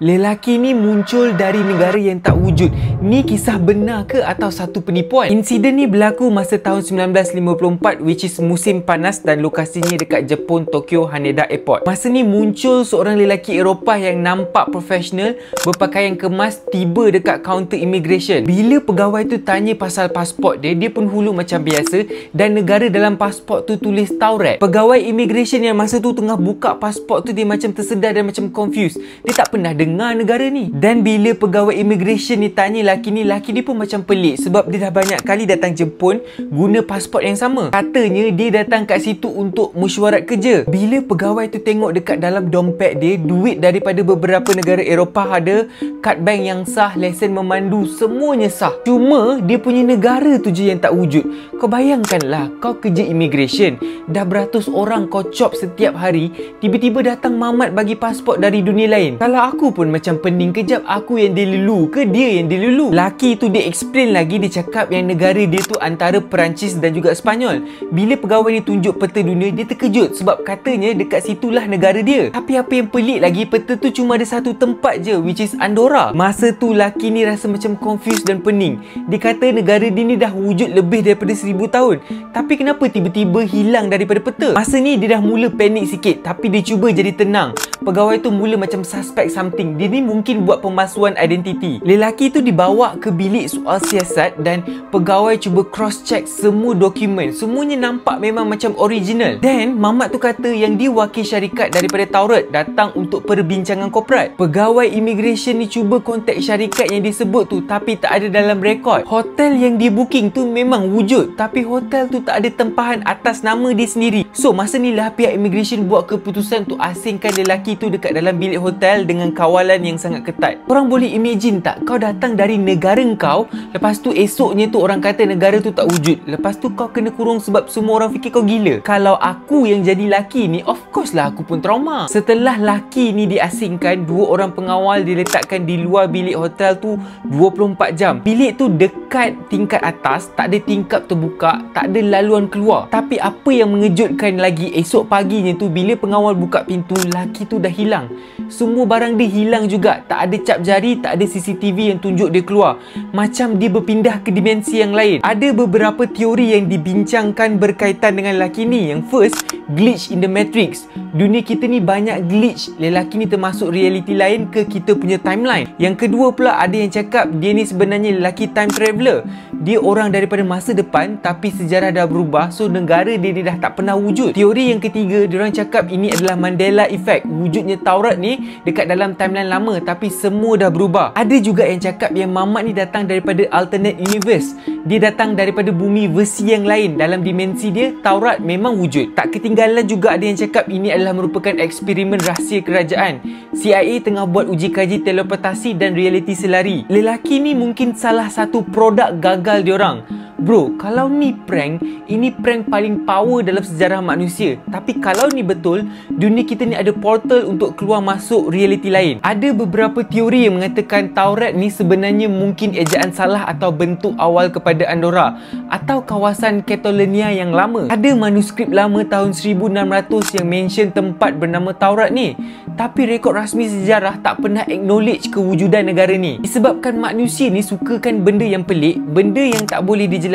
Lelaki ni muncul dari negara yang tak wujud. Ni kisah benar ke atau satu penipuan? Insiden ni berlaku masa tahun 1954, which is musim panas, dan lokasinya dekat Jepun, Tokyo Haneda Airport. Masa ni muncul seorang lelaki Eropah yang nampak profesional, berpakaian kemas, tiba dekat kaunter immigration. Bila pegawai tu tanya pasal pasport dia, dia pun hulu macam biasa, dan negara dalam pasport tu tulis Taurat. Pegawai immigration yang masa tu tengah buka pasport tu, dia macam tersedar dan macam confused. Dia tak pernah dengar negara ni. Dan bila pegawai immigration ni tanya laki dia pun macam pelik sebab dia dah banyak kali datang Jepun guna pasport yang sama. Katanya dia datang kat situ untuk mesyuarat kerja. Bila pegawai tu tengok dekat dalam dompet dia, duit daripada beberapa negara Eropah ada, kad bank yang sah, lesen memandu, semuanya sah. Cuma dia punya negara tu je yang tak wujud. Kau bayangkanlah, kau kerja immigration, dah beratus orang kau chop setiap hari, tiba-tiba datang mamat bagi pasport dari dunia lain. Kalau aku pun macam pening, kejap aku yang dilulu ke dia yang dilulu? Laki tu dia explain lagi, dia cakap yang negara dia tu antara Perancis dan juga Sepanyol. Bila pegawai ni tunjuk peta dunia, dia terkejut sebab katanya dekat situlah negara dia. Tapi apa yang pelik lagi, peta tu cuma ada satu tempat je, which is Andorra. Masa tu laki ni rasa macam confused dan pening. Dia kata negara dia ni dah wujud lebih daripada 1000 tahun, tapi kenapa tiba-tiba hilang daripada peta? Masa ni dia dah mula panik sikit, tapi dia cuba jadi tenang. Pegawai tu mula macam suspect something. Dia ni mungkin buat pemalsuan identiti. Lelaki tu dibawa ke bilik soal siasat dan pegawai cuba cross check semua dokumen. Semuanya nampak memang macam original. Dan mamat tu kata yang dia wakil syarikat daripada Taurat datang untuk perbincangan korporat. Pegawai immigration ni cuba kontak syarikat yang disebut tu, tapi tak ada dalam rekod. Hotel yang dia booking tu memang wujud, tapi hotel tu tak ada tempahan atas nama dia sendiri. So masa ni lah pihak immigration buat keputusan untuk asingkan lelaki tu dekat dalam bilik hotel dengan kawalan yang sangat ketat. Korang boleh imagine tak, kau datang dari negara kau, lepas tu esoknya tu orang kata negara tu tak wujud, lepas tu kau kena kurung sebab semua orang fikir kau gila. Kalau aku yang jadi laki ni, of course lah aku pun trauma. Setelah laki ni diasingkan, 2 orang pengawal diletakkan di luar bilik hotel tu 24 jam. Bilik tu dekat tingkat atas, tak ada tingkap terbuka, tak ada laluan keluar. Tapi apa yang mengejutkan lagi, esok paginya tu bila pengawal buka pintu, laki tu dah hilang. Semua barang dia hilang juga. Tak ada cap jari, tak ada CCTV yang tunjuk dia keluar. Macam dia berpindah ke dimensi yang lain. Ada beberapa teori yang dibincangkan berkaitan dengan lelaki ni. Yang first, glitch in the matrix. Dunia kita ni banyak glitch. Lelaki ni termasuk realiti lain ke kita punya timeline. Yang kedua pula, ada yang cakap dia ni sebenarnya lelaki time traveller. Dia orang daripada masa depan, tapi sejarah dah berubah, so negara dia dah tak pernah wujud. Teori yang ketiga, diorang cakap ini adalah Mandela Effect. Wujudnya Taurat ni dekat dalam timeline lama, tapi semua dah berubah. Ada juga yang cakap yang mamat ni datang daripada alternate universe. Dia datang daripada bumi versi yang lain. Dalam dimensi dia, Taurat memang wujud. Tak ketinggalan juga ada yang cakap ini adalah merupakan eksperimen rahsia kerajaan. CIA tengah buat uji kaji teleportasi dan realiti selari. Lelaki ni mungkin salah satu produk gagal diorang. Bro, kalau ni prank, ini prank paling power dalam sejarah manusia. Tapi kalau ni betul, dunia kita ni ada portal untuk keluar masuk realiti lain. Ada beberapa teori yang mengatakan Taurat ni sebenarnya mungkin ejaan salah atau bentuk awal kepada Andorra atau kawasan Catalonia yang lama. Ada manuskrip lama tahun 1600 yang mention tempat bernama Taurat ni. Tapi rekod rasmi sejarah tak pernah acknowledge kewujudan negara ni. Disebabkan manusia ni sukakan benda yang pelik, benda yang tak boleh dijelaskan.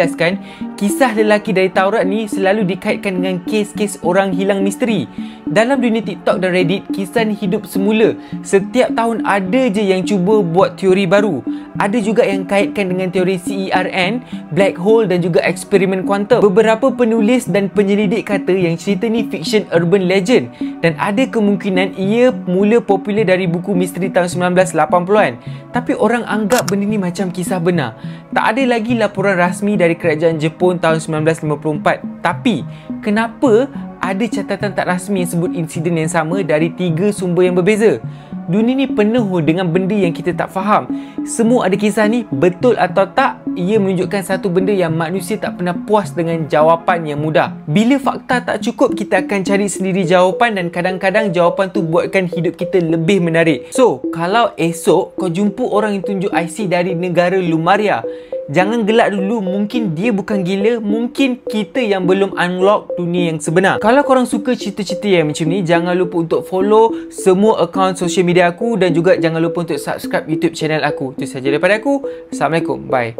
Kisah lelaki dari Taurat ni selalu dikaitkan dengan kes-kes orang hilang misteri. Dalam dunia TikTok dan Reddit, kisah ni hidup semula. Setiap tahun ada je yang cuba buat teori baru. Ada juga yang kaitkan dengan teori CERN, black hole dan juga eksperimen kuantum. Beberapa penulis dan penyelidik kata yang cerita ni fiction urban legend dan ada kemungkinan ia mula popular dari buku misteri tahun 1980-an. Tapi orang anggap benda ni macam kisah benar. Tak ada lagi laporan rasmi dari kerajaan Jepun tahun 1954. Tapi kenapa ada catatan tak rasmi yang sebut insiden yang sama dari 3 sumber yang berbeza? Dunia ni penuh dengan benda yang kita tak faham. Semua ada kisah ni, betul atau tak, ia menunjukkan satu benda yang manusia tak pernah puas dengan jawapan yang mudah. Bila fakta tak cukup, kita akan cari sendiri jawapan dan kadang-kadang jawapan tu buatkan hidup kita lebih menarik. So, kalau esok kau jumpa orang yang tunjuk IC dari negara Lumaria, Jangan gelak dulu, mungkin dia bukan gila, mungkin kita yang belum unlock dunia yang sebenar. Kalau korang suka cerita-cerita yang macam ni, jangan lupa untuk follow semua akaun social media aku dan juga jangan lupa untuk subscribe YouTube channel aku. Itu sahaja daripada aku. Assalamualaikum. Bye.